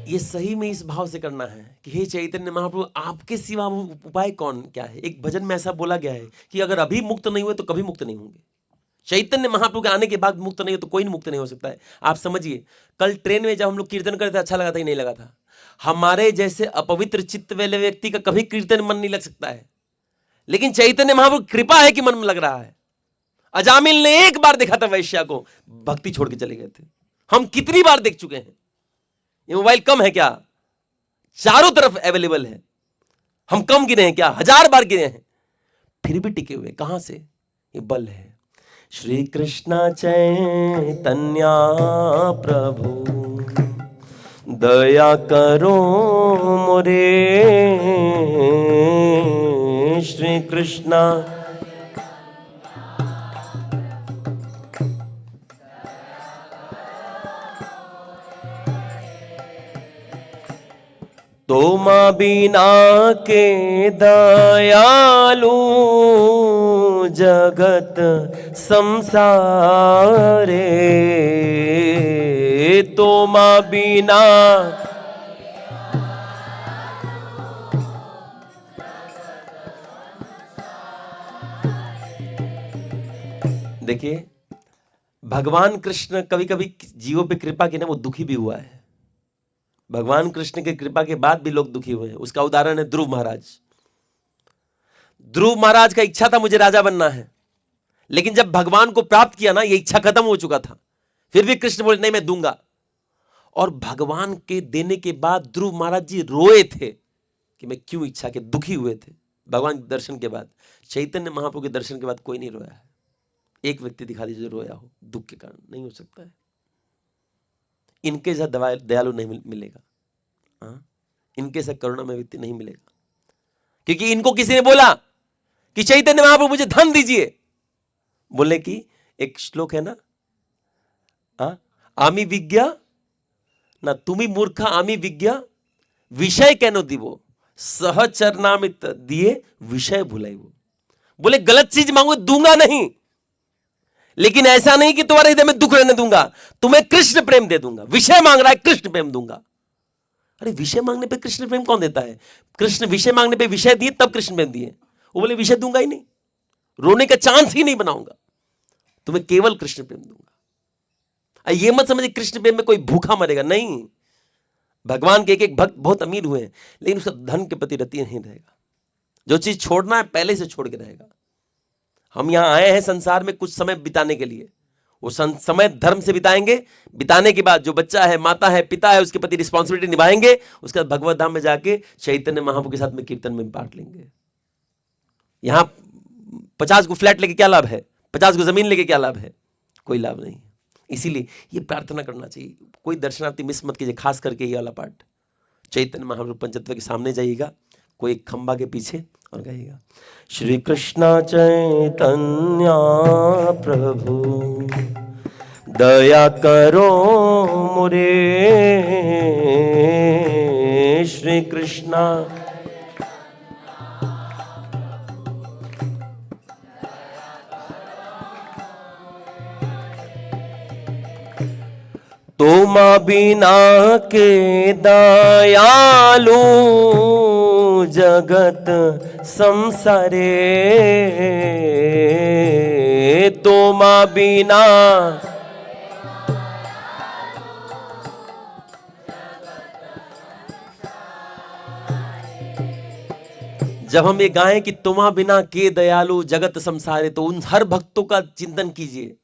ये सही में इस भाव से करना है कि हे चैतन्य महाप्रभु, आपके सिवा उपाय कौन क्या है। एक भजन में ऐसा बोला गया है कि अगर अभी मुक्त नहीं हुए तो कभी मुक्त नहीं होंगे। चैतन्य महाप्रभु के आने के बाद मुक्त नहीं हो तो कोई नहीं मुक्त नहीं हो सकता है। आप समझिए, कल ट्रेन में जब हम लोग कीर्तन करते थे अच्छा लगा था कि नहीं लगा था? हमारे जैसे अपवित्र चित्त वाले व्यक्ति का कभी कीर्तन मन नहीं लग सकता है, लेकिन चैतन्य महाप्रभु कृपा है कि मन में लग रहा है। अजामिल ने एक बार देखा था वैश्या को, भक्ति छोड़ के चले गए थे। हम कितनी बार देख चुके हैं। ये मोबाइल कम है क्या? चारों तरफ अवेलेबल है। हम कम गिरे हैं क्या? 1000 बार गिरे हैं, फिर भी टिके हुए। कहां से? ये बल है। श्री कृष्ण चैतन्य प्रभु दया करो मोरे, श्री कृष्ण तुम बिना के दयालु जगत संसारे, तुम बिना देखिए, भगवान कृष्ण कभी कभी जीवों पे कृपा की ना वो दुखी भी हुआ है। भगवान कृष्ण की कृपा के बाद भी लोग दुखी हुए हैं। उसका उदाहरण है ध्रुव महाराज। ध्रुव महाराज का इच्छा था मुझे राजा बनना है, लेकिन जब भगवान को प्राप्त किया ना, ये इच्छा खत्म हो चुका था। फिर भी कृष्ण बोले नहीं मैं दूंगा, और भगवान के देने के बाद ध्रुव महाराज जी रोए थे कि मैं क्यों इच्छा के, दुखी हुए थे। भगवान के दर्शन के बाद, चैतन्य महाप्रभु के दर्शन के बाद कोई नहीं रोया है। एक व्यक्ति दिखा दीजिए जो रोया हो दुख के कारण, नहीं हो सकता है। इनके जैसा दयालु नहीं मिलेगा, हाँ, इनके जैसा करुणामय व्यक्ति नहीं मिलेगा। क्योंकि इनको किसी ने बोला कि चैतन्य महाप्रभु मुझे धन दीजिए, बोले कि एक श्लोक है ना, आमी विज्ञा ना तुम्ही मूर्खा आमी विज्ञा विषय केनो दिवो सहचरनामित दिए विषय भुलाइवो। बोले गलत चीज मांगो दूंगा नहीं, लेकिन ऐसा नहीं कि तुम्हारे हृदय में दुख रहने दूंगा, तुम्हें कृष्ण प्रेम दे दूंगा। विषय मांग रहा है, कृष्ण प्रेम दूंगा। अरे विषय मांगने पे कृष्ण प्रेम कौन देता है? कृष्ण विषय मांगने पे विषय दिए तब कृष्ण प्रेम दिए। वो बोले विषय दूंगा ही नहीं, रोने का चांस ही नहीं बनाऊंगा, तुम्हें केवल कृष्ण प्रेम दूंगा। ये मत समझिए कृष्ण प्रेम में कोई भूखा मरेगा, नहीं। भगवान के एक एक भक्त बहुत अमीर हुए हैं, लेकिन उसका धन के प्रति रति नहीं रहेगा। जो चीज छोड़ना है पहले से छोड़ के रहेगा। हम यहां आए हैं संसार में कुछ समय बिताने के लिए, वो समय धर्म से बिताएंगे, बिताने के बाद जो बच्चा है, माता है, पिता है, उसके प्रति रिस्पॉन्सिबिलिटी निभाएंगे, उसके बाद भगवत धाम में जाके चैतन्य महाप्रभु के साथ में कीर्तन में बांट लेंगे। यहां 50 को फ्लैट लेके क्या लाभ है? 50 को जमीन लेके क्या लाभ है? कोई लाभ नहीं। इसीलिए ये प्रार्थना करना चाहिए, कोई दर्शनार्थी मिस मत कीजिए, खास करके ये वाला पार्ट। चैतन्य महाप्रभु पंचतत्व के सामने जाइएगा, कोई एक खंबा के पीछे और गाइएगा, श्री कृष्ण चैतन्य प्रभु दया करो मुरे, श्री कृष्ण तुम बिना के दयालु जगत संसारे, तुम बिना जब हम ये गाएं कि तुम बिना के दयालु जगत संसारे, तो उन हर भक्तों का चिंतन कीजिए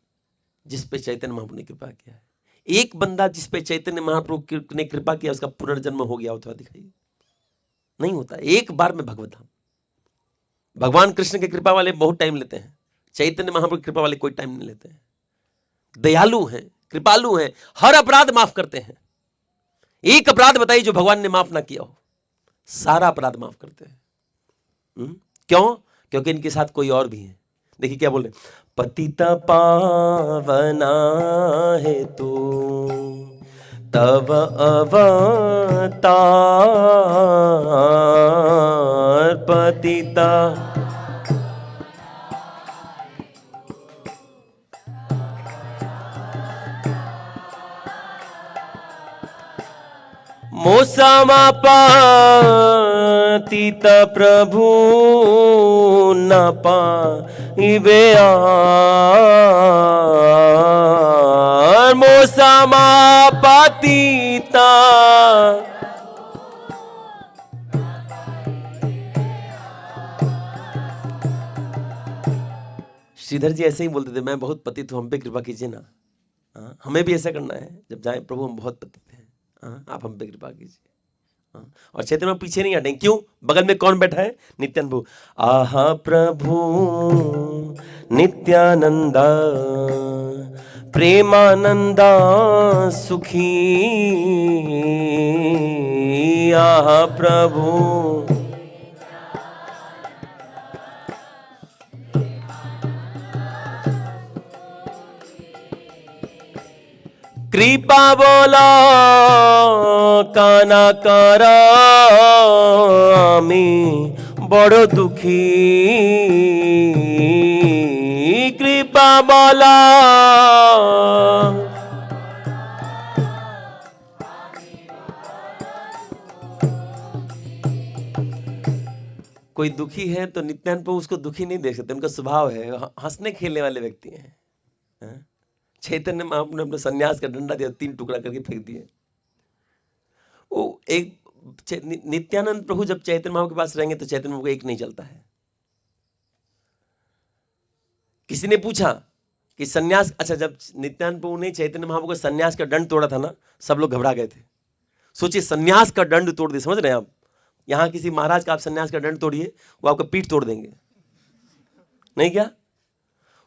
जिस पे चैतन्य महाप्रभु ने कृपा किया है। एक बंदा जिस पे चैतन्य महाप्रभु ने कृपा किया उसका पुनर्जन्म हो गया होता दिखाइए, नहीं होता। एक बार में भगवत धाम। भगवान कृष्ण के कृपा वाले बहुत टाइम लेते हैं, चैतन्य महाप्रभु की कृपा वाले कोई टाइम नहीं लेते हैं। दयालु हैं, कृपालु हैं, हर अपराध माफ करते हैं। एक अपराध बताइए जो भगवान ने माफ ना किया हो, सारा अपराध माफ करते हैं। क्यों? क्योंकि इनके साथ कोई और भी है। देखिए क्या बोल रहे, पतिता पावना है तू तब अवतार, पतिता मोसमा पतित प्रभु न पाइबे आर, मोसमा पतिता श्रीधर जी ऐसे ही बोलते थे, मैं बहुत पतित हूं, हम पे कृपा कीजिए ना। हमें भी ऐसा करना है, जब जाए प्रभु हम बहुत पतित हैं, आप हम पे कृपा कीजिए। और चैतन्य में पीछे नहीं हटेंगे। क्यों? बगल में कौन बैठा है? नित्यानंद। आहा प्रभु नित्यानंदा प्रेमानंदा सुखी, आहा प्रभु कृपा बोला काना करा আমি বড় দুঃখী, कृपा बोला कोई दुखी है तो नित्यानंद प्रभु उसको दुखी नहीं देख सकते, उनका स्वभाव है, हंसने खेलने वाले व्यक्ति हैं। चैतन्य महाप्रभु ने अपने सन्यास का डंडा दिया, 3 टुकड़ा करके फेंक दिए। वो एक नित्यानंद प्रभु जब चैतन्य महाप्रभु के पास रहेंगे तो चैतन्य महाप्रभु को एक नहीं चलता है। किसी ने पूछा कि सन्यास, अच्छा जब नित्यानंद प्रभु ने चैतन्य महाप्रभु को सन्यास का दंड तोड़ा था ना, सब लोग घबरा गए थे। सोचिए सन्यास का दंड तोड़ दिया, समझ रहे हैं आप? यहां किसी महाराज का आप सन्यास का दंड तोड़िए, वो आपका पीठ तोड़ देंगे, नहीं क्या?